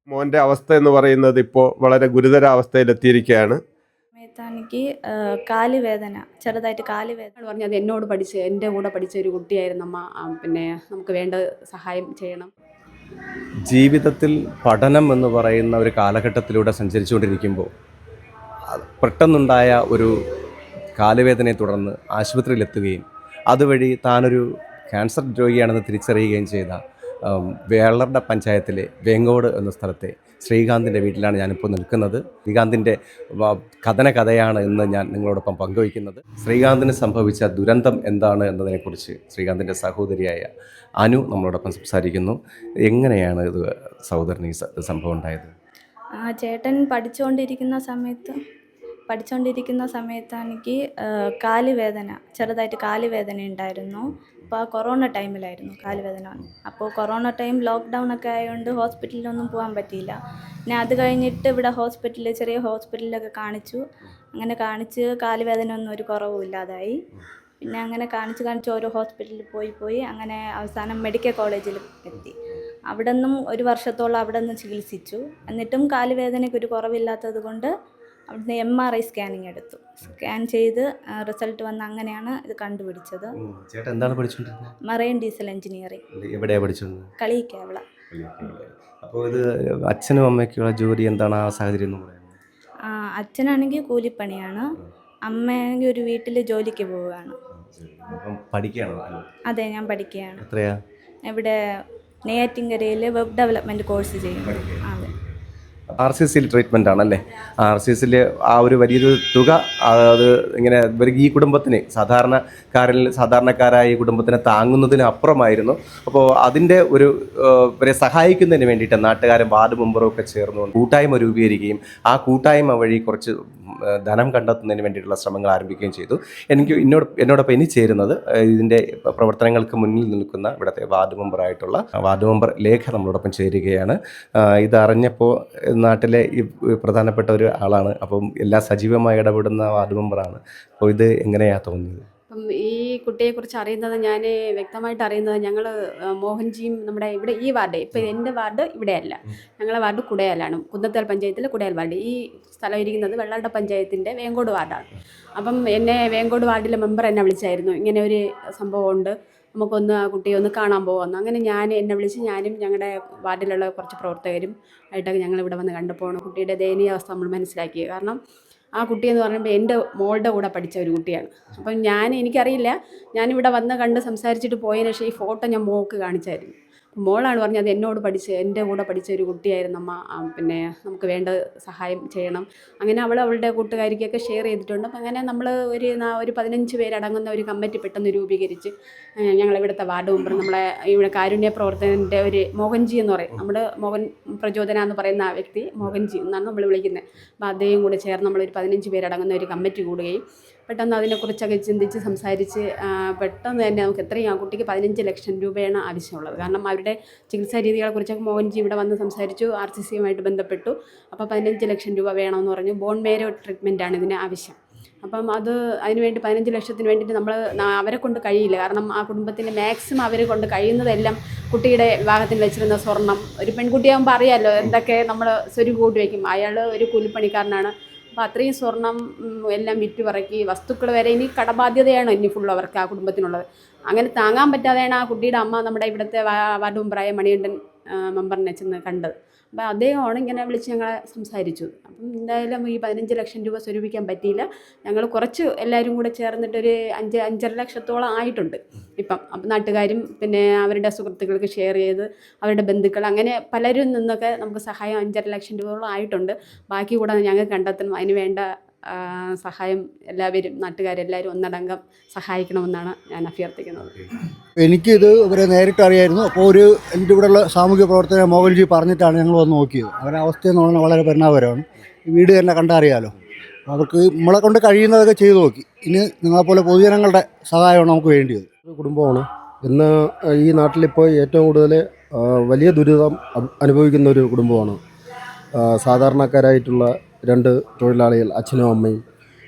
മോൻ്റെ അവസ്ഥ എന്ന് പറയുന്നത് ഇപ്പോൾ വളരെ ഗുരുതരാവസ്ഥയിലെത്തിയിരിക്കുകയാണ്. സമയത്താണെങ്കിൽ കാല് വേദന, ചെറുതായിട്ട് കാല് വേദന പറഞ്ഞത് എന്നോട് പഠിച്ച് എൻ്റെ കൂടെ പഠിച്ച ഒരു കുട്ടിയായിരുന്നു അമ്മ. പിന്നെ നമുക്ക് വേണ്ട സഹായം ചെയ്യണം. ജീവിതത്തിൽ പഠനം എന്ന് പറയുന്ന ഒരു കാലഘട്ടത്തിലൂടെ സഞ്ചരിച്ചുകൊണ്ടിരിക്കുമ്പോൾ പെട്ടെന്നുണ്ടായ ഒരു കാലുവേദനയെ തുടർന്ന് ആശുപത്രിയിലെത്തുകയും അതുവഴി താനൊരു ക്യാൻസർ രോഗിയാണെന്ന് തിരിച്ചറിയുകയും ചെയ്ത വേളറുടെ പഞ്ചായത്തിലെ വേങ്ങോട് എന്ന സ്ഥലത്തെ ശ്രീകാന്തിൻ്റെ വീട്ടിലാണ് ഞാനിപ്പോൾ നിൽക്കുന്നത്. ശ്രീകാന്തിൻ്റെ കഥയാണ് ഇന്ന് ഞാൻ നിങ്ങളോടൊപ്പം പങ്കുവയ്ക്കുന്നത്. ശ്രീകാന്തിന് സംഭവിച്ച ദുരന്തം എന്താണ് എന്നതിനെക്കുറിച്ച് ശ്രീകാന്തിൻ്റെ സഹോദരിയായ അനു നമ്മളോടൊപ്പം സംസാരിക്കുന്നു. എങ്ങനെയാണ് ഇത് സഹോദരന് ഈ സംഭവം ഉണ്ടായത്? ചേട്ടൻ പഠിച്ചുകൊണ്ടിരിക്കുന്ന സമയത്താണെങ്കിൽ കാല് വേദന, ചെറുതായിട്ട് കാല് വേദന ഉണ്ടായിരുന്നു. അപ്പോൾ കൊറോണ ടൈമിലായിരുന്നു കാല് വേദന. അപ്പോൾ കൊറോണ ടൈം ലോക്ക്ഡൗൺ ഒക്കെ ആയതുകൊണ്ട് ഹോസ്പിറ്റലിലൊന്നും പോകാൻ പറ്റിയില്ല. പിന്നെ അത് കഴിഞ്ഞിട്ട് ഇവിടെ ചെറിയ ഹോസ്പിറ്റലിലൊക്കെ കാണിച്ചു. അങ്ങനെ കാണിച്ച് കാല് വേദന ഒന്നും ഒരു കുറവും ഇല്ലാതായി. പിന്നെ അങ്ങനെ കാണിച്ച് ഓരോ ഹോസ്പിറ്റലിൽ പോയി അങ്ങനെ അവസാനം മെഡിക്കൽ കോളേജിൽ എത്തി. അവിടെ നിന്നും 1 വർഷത്തോളം അവിടെ നിന്ന് ചികിത്സിച്ചു. എന്നിട്ടും കാല് വേദനയ്ക്ക് ഒരു കുറവില്ലാത്തത് കൊണ്ട് അവിടുന്ന് MRI സ്കാനിങ് എടുത്തു. സ്കാൻ ചെയ്ത് റിസൾട്ട് വന്ന് അങ്ങനെയാണ് ഇത് കണ്ടുപിടിച്ചത്. ചേട്ടൻ എന്താണ് പഠിച്ചുകൊണ്ടിരുന്നത്? Marine diesel engineering. എവിടെയാണ് പഠിച്ചത്? കളിയിക്കാവിള. അപ്പോൾ ഇത് അച്ഛനും അമ്മയ്ക്കുള്ള ജോലി എന്താണ്, ആ സാഹചര്യം എന്ന് പറയുന്നത്? അച്ഛനാണെങ്കിൽ കൂലിപ്പണിയാണ്, അമ്മയാണെങ്കിൽ ഒരു വീട്ടിൽ ജോലിക്ക് പോവുകയാണ്. പഠിക്കുകയാണോ? അതെ, ഞാൻ പഠിക്കുകയാണ്. എത്രയാ? ഇവിടെ നെയ്യാറ്റിൻകരയിൽ വെബ് ഡെവലപ്മെൻറ്റ് കോഴ്സ് ചെയ്യുന്നു. അതെ. RCC ട്രീറ്റ്മെൻ്റ് ആണല്ലേ? RCC ആ ഒരു വലിയൊരു തുക അത് ഇങ്ങനെ ഈ കുടുംബത്തിന് സാധാരണക്കാരായ ഈ കുടുംബത്തിനെ താങ്ങുന്നതിന് അപ്പുറമായിരുന്നു. അപ്പോൾ അതിൻ്റെ ഇവരെ സഹായിക്കുന്നതിന് വേണ്ടിയിട്ട് നാട്ടുകാരും വാർഡ് മെമ്പറും ഒക്കെ ചേർന്ന് കൂട്ടായ്മ രൂപീകരിക്കുകയും ആ കൂട്ടായ്മ വഴി കുറച്ച് ധനം കണ്ടെത്തുന്നതിന് വേണ്ടിയിട്ടുള്ള ശ്രമങ്ങൾ ആരംഭിക്കുകയും ചെയ്തു. എന്നോടൊപ്പം ഇനി ചേരുന്നത് ഇതിൻ്റെ പ്രവർത്തനങ്ങൾക്ക് മുന്നിൽ നിൽക്കുന്ന ഇവിടുത്തെ വാർഡ് മെമ്പർ ലേഖ നമ്മളോടൊപ്പം ചേരുകയാണ്. ഇതറിഞ്ഞപ്പോൾ നാട്ടിലെ ഈ പ്രധാനപ്പെട്ട ഒരു ആളാണ്, അപ്പം എല്ലാം സജീവമായി ഇടപെടുന്ന വാർഡ് മെമ്പറാണ്. അപ്പോൾ ഇത് എങ്ങനെയാണ് തോന്നിയത്? അപ്പം ഈ കുട്ടിയെക്കുറിച്ച് അറിയുന്നത്, ഞാൻ വ്യക്തമായിട്ട് അറിയുന്നത്, ഞങ്ങൾ മോഹൻജിയും നമ്മുടെ ഇവിടെ ഈ വാർഡ്, ഇപ്പം എൻ്റെ വാർഡ് ഇവിടെയല്ല, ഞങ്ങളെ വാർഡ് കുടയാലാണ്, കുന്നത്തേൽ പഞ്ചായത്തിലെ കുടയാൽ വാർഡ്. ഈ സ്ഥലം ഇരിക്കുന്നത് വെള്ളാട്ട പഞ്ചായത്തിൻ്റെ വേങ്കോട് വാർഡാണ്. അപ്പം വേങ്കോട് വാർഡിലെ മെമ്പർ എന്നെ വിളിച്ചായിരുന്നു, ഇങ്ങനെ ഒരു സംഭവമുണ്ട്, നമുക്കൊന്ന് ആ കുട്ടിയെ ഒന്ന് കാണാൻ പോകാമെന്ന്. അങ്ങനെ എന്നെ വിളിച്ച് ഞാനും ഞങ്ങളുടെ വാർഡിലുള്ള കുറച്ച് പ്രവർത്തകരും ആയിട്ടൊക്കെ ഞങ്ങളിവിടെ വന്ന് കണ്ടപ്പോൾ കുട്ടിയുടെ ദയനീയാവസ്ഥ നമ്മൾ മനസ്സിലാക്കി. കാരണം ആ കുട്ടിയെന്ന് പറയുമ്പോൾ എൻ്റെ മോളുടെ കൂടെ പഠിച്ച ഒരു കുട്ടിയാണ്. അപ്പം എനിക്കറിയില്ല, ഞാനിവിടെ വന്ന് കണ്ട് സംസാരിച്ചിട്ട് പോയതിന് ശേഷം ഈ ഫോട്ടോ ഞാൻ മോൾക്ക് കാണിച്ചായിരുന്നു. മോളാണ് പറഞ്ഞത് എൻ്റെ കൂടെ പഠിച്ച ഒരു കുട്ടിയായിരുന്നു അമ്മ, പിന്നെ നമുക്ക് വേണ്ട സഹായം ചെയ്യണം. അങ്ങനെ അവളുടെ കൂട്ടുകാരിക്കൊക്കെ ഷെയർ ചെയ്തിട്ടുണ്ട്. അപ്പം അങ്ങനെ നമ്മൾ ഒരു 15 പേരടങ്ങുന്ന ഒരു കമ്മിറ്റി പെട്ടെന്ന് രൂപീകരിച്ച് ഞങ്ങളിവിടുത്തെ വാർഡ് മെമ്പർ, നമ്മളെ ഇവിടെ കാരുണ്യ പ്രവർത്തനത്തിൻ്റെ ഒരു മോഹൻജി എന്ന് പറയും, നമ്മുടെ മോഹൻ പ്രചോദന എന്ന് പറയുന്ന ആ വ്യക്തി മോഹൻജി എന്നാണ് നമ്മൾ വിളിക്കുന്നത്. അപ്പോൾ അദ്ദേഹം കൂടെ ചേർന്ന് നമ്മളൊരു 15 പേരടങ്ങുന്ന ഒരു കമ്മിറ്റി കൂടുകയും പെട്ടെന്ന് അതിനെക്കുറിച്ചൊക്കെ ചിന്തിച്ച് സംസാരിച്ച് പെട്ടെന്ന് തന്നെ നമുക്ക് ആ കുട്ടിക്ക് 15 ലക്ഷം രൂപയാണ് ആവശ്യമുള്ളത്. കാരണം അവരുടെ ചികിത്സാ രീതികളെക്കുറിച്ചൊക്കെ മോഹൻജി ഇവിടെ വന്ന് സംസാരിച്ചു, RCCയുമായിട്ട് ബന്ധപ്പെട്ടു. അപ്പോൾ 15 ലക്ഷം രൂപ വേണമെന്ന് പറഞ്ഞു. ബോൺ മേരോ ട്രീറ്റ്മെൻറ്റാണ് ഇതിന് ആവശ്യം. അപ്പം അതിനുവേണ്ടി 15 ലക്ഷത്തിന് വേണ്ടിയിട്ട് അവരെ കൊണ്ട് കഴിയില്ല. കാരണം ആ കുടുംബത്തിൻ്റെ മാക്സിമം അവരെ കൊണ്ട് കഴിയുന്നതെല്ലാം കുട്ടിയുടെ വിവാഹത്തിന് വെച്ചിരുന്ന സ്വർണം, ഒരു പെൺകുട്ടിയാകുമ്പോൾ അറിയാമല്ലോ എന്തൊക്കെ നമ്മൾ സ്വരുകൂട്ടി വയ്ക്കും. അയാൾ ഒരു കൂലിപ്പണിക്കാരനാണ്. അപ്പോൾ അത്രയും സ്വർണം എല്ലാം വിറ്റുപറക്കി, വസ്തുക്കൾ വരെ ഇനി കടബാധ്യതയാണ് ഇനി ഫുൾ അവർക്ക് ആ കുടുംബത്തിനുള്ളത്. അങ്ങനെ താങ്ങാൻ പറ്റാതെയാണ് ആ കുട്ടിയുടെ അമ്മ നമ്മുടെ ഇവിടുത്തെ വാർഡ് മെമ്പറായ മണികണ്ഠൻ മെമ്പറിനെ ചെന്ന് കണ്ടത്. അപ്പോൾ അദ്ദേഹമാണ് ഇങ്ങനെ വിളിച്ച് ഞങ്ങളെ സംസാരിച്ചു. അപ്പം എന്തായാലും ഈ 15 ലക്ഷം രൂപ സ്വരൂപിക്കാൻ പറ്റിയില്ല. ഞങ്ങൾ കുറച്ച് എല്ലാവരും കൂടെ ചേർന്നിട്ടൊരു 5-5.5 ലക്ഷത്തോളം ആയിട്ടുണ്ട് ഇപ്പം. അപ്പം നാട്ടുകാരും പിന്നെ അവരുടെ സുഹൃത്തുക്കൾക്ക് ഷെയർ ചെയ്ത് അവരുടെ ബന്ധുക്കൾ അങ്ങനെ പലരും നിന്നൊക്കെ നമുക്ക് സഹായം 5.5 ലക്ഷം രൂപയോളം ആയിട്ടുണ്ട്. ബാക്കി കൂടെ ഞങ്ങൾ കണ്ടെത്തണം. അതിന് വേണ്ട സഹായം എല്ലാവരും നാട്ടുകാരെല്ലാവരും ഒന്നടങ്കം സഹായിക്കണമെന്നാണ് ഞാൻ അഭ്യർത്ഥിക്കുന്നത്. എനിക്കിത് ഇവരെ നേരിട്ട് അറിയായിരുന്നു. അപ്പോൾ എൻ്റെ ഇവിടെയുള്ള സാമൂഹ്യ പ്രവർത്തകൻ മോഹൻജി പറഞ്ഞിട്ടാണ് ഞങ്ങൾ വന്ന് നോക്കിയത്. അവരുടെ അവസ്ഥ എന്ന് പറഞ്ഞാൽ വളരെ പരിണാമകരമാണ്. ഈ വീട് തന്നെ കണ്ടറിയാമല്ലോ. അവർക്ക് നമ്മളെ കൊണ്ട് കഴിയുന്നതൊക്കെ ചെയ്തു നോക്കി. ഇനി നിങ്ങളെപ്പോലെ പൊതുജനങ്ങളുടെ സഹായമാണ് നമുക്ക് വേണ്ടിയത്. ഒരു കുടുംബമാണ് ഇന്ന് ഈ നാട്ടിലിപ്പോൾ ഏറ്റവും കൂടുതൽ വലിയ ദുരിതം അനുഭവിക്കുന്ന ഒരു കുടുംബമാണ്. സാധാരണക്കാരായിട്ടുള്ള 2 തൊഴിലാളികൾ, അച്ഛനും അമ്മയും.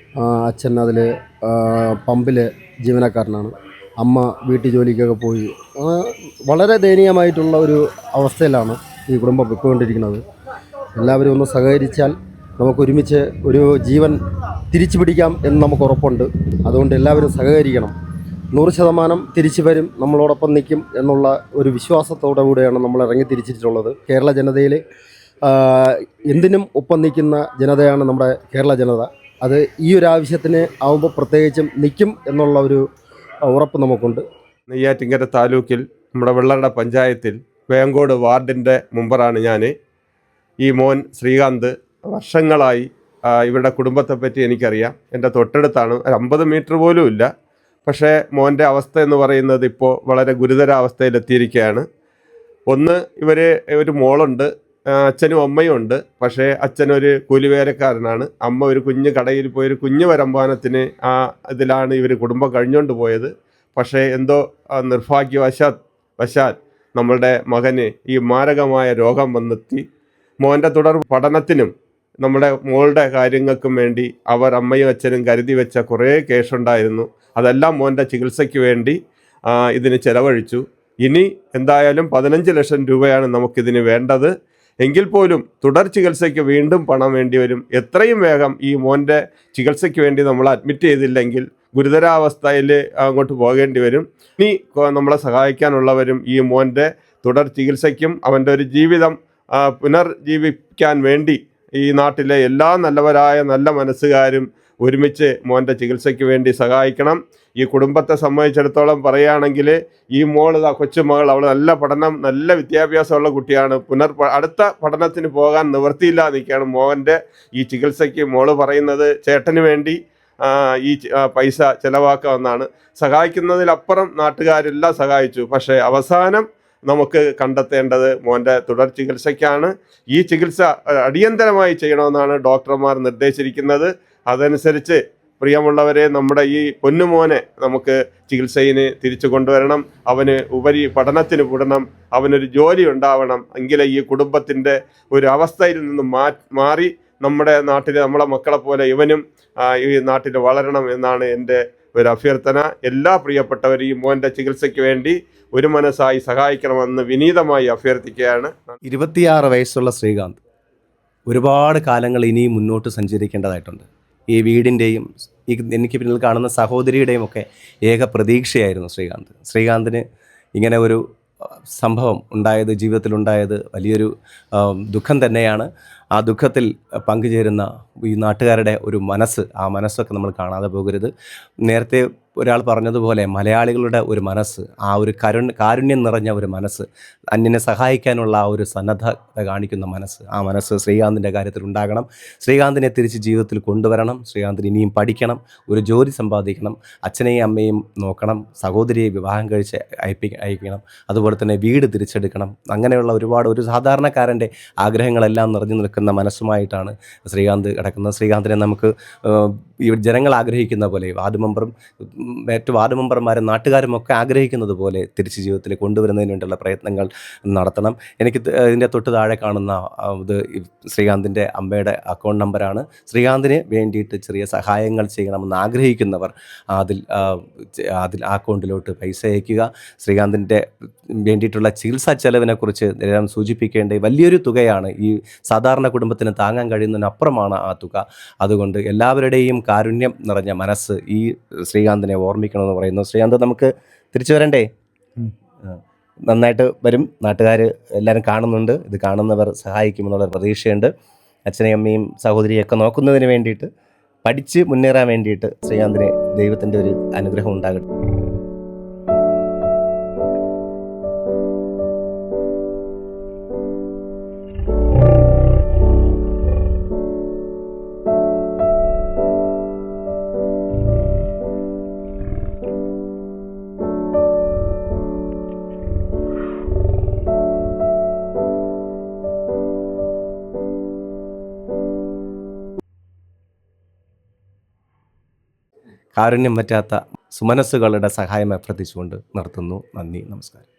അച്ഛൻ അതിൽ പമ്പിലെ ജീവനക്കാരനാണ്. അമ്മ വീട്ടു ജോലിക്കൊക്കെ പോയി വളരെ ദയനീയമായിട്ടുള്ള ഒരു അവസ്ഥയിലാണ് ഈ കുടുംബം പോയിക്കൊണ്ടിരിക്കുന്നത്. എല്ലാവരും ഒന്ന് സഹകരിച്ചാൽ നമുക്കൊരുമിച്ച് ഒരു ജീവൻ തിരിച്ചു പിടിക്കാം എന്ന് നമുക്ക് ഉറപ്പുണ്ട്. അതുകൊണ്ട് എല്ലാവരും സഹകരിക്കണം. 100% തിരിച്ചു വരും, നമ്മളോടൊപ്പം നിൽക്കും എന്നുള്ള ഒരു വിശ്വാസത്തോടു കൂടെയാണ് നമ്മൾ ഇറങ്ങി തിരിച്ചിട്ടുള്ളത്. കേരള ജനതയിൽ എന്തിനും ഒപ്പം നിൽക്കുന്ന ജനതയാണ് നമ്മുടെ കേരള ജനത. അത് ഈ ഒരു ആവശ്യത്തിന് ആവുമ്പോൾ പ്രത്യേകിച്ചും നിൽക്കും എന്നുള്ള ഒരു ഉറപ്പ് നമുക്കുണ്ട്. നെയ്യാറ്റിൻകര താലൂക്കിൽ നമ്മുടെ വെള്ളറട പഞ്ചായത്തിൽ വേങ്കോട് വാർഡിൻ്റെ മെമ്പറാണ് ഞാൻ. ഈ മോൻ ശ്രീകാന്ത് വർഷങ്ങളായി ഇവരുടെ കുടുംബത്തെപ്പറ്റി എനിക്കറിയാം. എൻ്റെ തൊട്ടടുത്താണ്, ഒരു 50 മീറ്റർ പോലും ഇല്ല. പക്ഷേ മോൻ്റെ അവസ്ഥ എന്ന് പറയുന്നത് ഇപ്പോൾ വളരെ ഗുരുതരാവസ്ഥയിലെത്തിയിരിക്കുകയാണ്. ഒന്ന്, ഒരു മോളുണ്ട്, അച്ഛനും അമ്മയും ഉണ്ട്. പക്ഷേ അച്ഛനൊരു കൂലിവേലക്കാരനാണ്, അമ്മ ഒരു കുഞ്ഞ് കടയിൽ പോയൊരു കുഞ്ഞ് വരുമാനത്തിന് ഇതിലാണ് ഇവർ കുടുംബം കഴിഞ്ഞുകൊണ്ട് പോയത്. പക്ഷേ എന്തോ നിർഭാഗ്യവശാൽ നമ്മളുടെ മകന് ഈ മാരകമായ രോഗം വന്നെത്തി. മോൻ്റെ തുടർ പഠനത്തിനും നമ്മുടെ മോളുടെ കാര്യങ്ങൾക്കും വേണ്ടി അവർ അമ്മയും അച്ഛനും കരുതി വെച്ച കുറേ കേസുണ്ടായിരുന്നു. അതെല്ലാം മോൻ്റെ ചികിത്സയ്ക്ക് വേണ്ടി ഇതിന് ചെലവഴിച്ചു. ഇനി എന്തായാലും 15 ലക്ഷം രൂപയാണ് നമുക്കിതിന് വേണ്ടത്. എങ്കിൽ പോലും തുടർ ചികിത്സയ്ക്ക് വീണ്ടും പണം വേണ്ടി വരും. എത്രയും വേഗം ഈ മോൻ്റെ ചികിത്സയ്ക്ക് വേണ്ടി നമ്മൾ അഡ്മിറ്റ് ചെയ്തില്ലെങ്കിൽ ഗുരുതരാവസ്ഥയിൽ അങ്ങോട്ട് പോകേണ്ടി വരും. ഇനി നമ്മളെ സഹായിക്കാനുള്ളവരും ഈ മോൻ്റെ തുടർ ചികിത്സയ്ക്കും അവൻ്റെ ഒരു ജീവിതം പുനർജീവിക്കാൻ വേണ്ടി ഈ നാട്ടിലെ എല്ലാ നല്ലവരായ നല്ല മനസ്സുകാരും ഒരുമിച്ച് മോൻ്റെ ചികിത്സയ്ക്ക് വേണ്ടി സഹായിക്കണം. ഈ കുടുംബത്തെ സംബന്ധിച്ചിടത്തോളം പറയുകയാണെങ്കിൽ ഈ കൊച്ചുമകൾ അവൾ നല്ല പഠനം നല്ല വിദ്യാഭ്യാസമുള്ള കുട്ടിയാണ്. അടുത്ത പഠനത്തിന് പോകാൻ നിവൃത്തിയില്ലാതെ നിൽക്കുകയാണ്. മോഹൻ്റെ ഈ ചികിത്സയ്ക്ക് മോള് പറയുന്നത് ചേട്ടന് വേണ്ടി ഈ പൈസ ചിലവാക്കാമെന്നാണ്. സഹായിക്കുന്നതിലപ്പുറം നാട്ടുകാരെല്ലാം സഹായിച്ചു. പക്ഷേ അവസാനം നമുക്ക് കണ്ടെത്തേണ്ടത് മോൻ്റെ തുടർ ചികിത്സയ്ക്കാണ്. ഈ ചികിത്സ അടിയന്തരമായി ചെയ്യണമെന്നാണ് ഡോക്ടർമാർ നിർദ്ദേശിച്ചിരിക്കുന്നത്. അതനുസരിച്ച് പ്രിയമുള്ളവരെ, നമ്മുടെ ഈ പൊന്നുമോനെ നമുക്ക് ചികിത്സയിന് തിരിച്ചു കൊണ്ടുവരണം. അവന് ഉപരി പഠനത്തിന് വിടണം, അവനൊരു ജോലി ഉണ്ടാവണം. എങ്കിലേ ഈ കുടുംബത്തിൻ്റെ ഒരു അവസ്ഥയിൽ നിന്നും മാറി നമ്മുടെ നാട്ടിൽ നമ്മളെ മക്കളെ പോലെ ഇവനും ഈ നാട്ടിൽ വളരണം എന്നാണ് എൻ്റെ ഒരു അഭ്യർത്ഥന. എല്ലാ പ്രിയപ്പെട്ടവരും ഈ മോൻ്റെ ചികിത്സയ്ക്ക് വേണ്ടി ഒരു മനസ്സായി സഹായിക്കണമെന്ന് വിനീതമായി അഭ്യർത്ഥിക്കുകയാണ്. 26 വയസ്സുള്ള ശ്രീകാന്ത് ഒരുപാട് കാലങ്ങൾ ഇനിയും മുന്നോട്ട് സഞ്ചരിക്കേണ്ടതായിട്ടുണ്ട്. ഈ വീടിൻ്റെയും എനിക്ക് പിന്നിൽ കാണുന്ന സഹോദരിയുടെയും ഒക്കെ ഏക പ്രതീക്ഷയായിരുന്നു ശ്രീകാന്തിന് ഇങ്ങനെ ഒരു സംഭവം ജീവിതത്തിലുണ്ടായത് വലിയൊരു ദുഃഖം തന്നെയാണ്. ആ ദുഃഖത്തിൽ പങ്കുചേരുന്ന ഈ നാട്ടുകാരുടെ ഒരു ആ മനസ്സൊക്കെ നമ്മൾ കാണാതെ പോകരുത്. നേരത്തെ ഒരാൾ പറഞ്ഞതുപോലെ മലയാളികളുടെ ഒരു മനസ്സ്, ആ ഒരു കാരുണ്യം നിറഞ്ഞ ഒരു മനസ്സ്, അന്യനെ സഹായിക്കാനുള്ള ആ ഒരു സന്നദ്ധത കാണിക്കുന്ന ആ മനസ്സ് ശ്രീകാന്തിൻ്റെ കാര്യത്തിൽ ഉണ്ടാകണം. ശ്രീകാന്തിനെ തിരിച്ച് ജീവിതത്തിൽ കൊണ്ടുവരണം. ശ്രീകാന്തിന് ഇനിയും പഠിക്കണം, ഒരു ജോലി സമ്പാദിക്കണം, അച്ഛനെയും അമ്മയും നോക്കണം, സഹോദരിയെ വിവാഹം കഴിച്ച് അയക്കണം, അതുപോലെ തന്നെ വീട് തിരിച്ചെടുക്കണം. അങ്ങനെയുള്ള ഒരു സാധാരണക്കാരൻ്റെ ആഗ്രഹങ്ങളെല്ലാം നിറഞ്ഞു നിൽക്കുന്ന മനസ്സുമായിട്ടാണ് ശ്രീകാന്ത് കിടക്കുന്നത്. ശ്രീകാന്തിനെ നമുക്ക് ഈ ജനങ്ങൾ ആഗ്രഹിക്കുന്ന പോലെ മറ്റു വാർഡ് മെമ്പർമാരും നാട്ടുകാരും ഒക്കെ ആഗ്രഹിക്കുന്നത് പോലെ തിരിച്ച് ജീവിതത്തിൽ കൊണ്ടുവരുന്നതിന് വേണ്ടിയുള്ള പ്രയത്നങ്ങൾ നടത്തണം. എനിക്ക് ഇതിൻ്റെ തൊട്ട് താഴെ കാണുന്ന ഇത് ശ്രീകാന്തിൻ്റെ അമ്മയുടെ അക്കൗണ്ട് നമ്പറാണ്. ശ്രീകാന്തിന് വേണ്ടിയിട്ട് ചെറിയ സഹായങ്ങൾ ചെയ്യണമെന്ന് ആഗ്രഹിക്കുന്നവർ അതിൽ അക്കൗണ്ടിലോട്ട് പൈസ അയക്കുക. ശ്രീകാന്തിൻ്റെ വേണ്ടിയിട്ടുള്ള ചികിത്സാ ചെലവിനെക്കുറിച്ച് എല്ലാം സൂചിപ്പിക്കേണ്ട വലിയൊരു തുകയാണ്. ഈ സാധാരണ കുടുംബത്തിന് താങ്ങാൻ കഴിയുന്നതിനപ്പുറമാണ് ആ തുക. അതുകൊണ്ട് എല്ലാവരുടെയും കാരുണ്യം നിറഞ്ഞ മനസ്സ് ഈ ശ്രീകാന്തിനെ ഓർമ്മിക്കണമെന്ന് പറയുന്നു. ശ്രീകാന്ത് നമുക്ക് തിരിച്ചു വരണ്ടേ? നന്നായിട്ട് വരും. നാട്ടുകാർ എല്ലാവരും കാണുന്നുണ്ട്. ഇത് കാണുന്നവർ സഹായിക്കുമെന്നുള്ള പ്രതീക്ഷയുണ്ട്. അച്ഛനെയും അമ്മയും സഹോദരിയൊക്കെ നോക്കുന്നതിന് വേണ്ടിയിട്ട്, പഠിച്ച് മുന്നേറാൻ വേണ്ടിയിട്ട് ശ്രീകാന്തിന് ദൈവത്തിൻ്റെ ഒരു അനുഗ്രഹം ഉണ്ടാകട്ടെ. കാരുണ്യം പറ്റാത്ത സുമനസ്സുകളുടെ സഹായം അഭ്യർത്ഥിച്ചുകൊണ്ട് നിർത്തുന്നു. നന്ദി, നമസ്കാരം.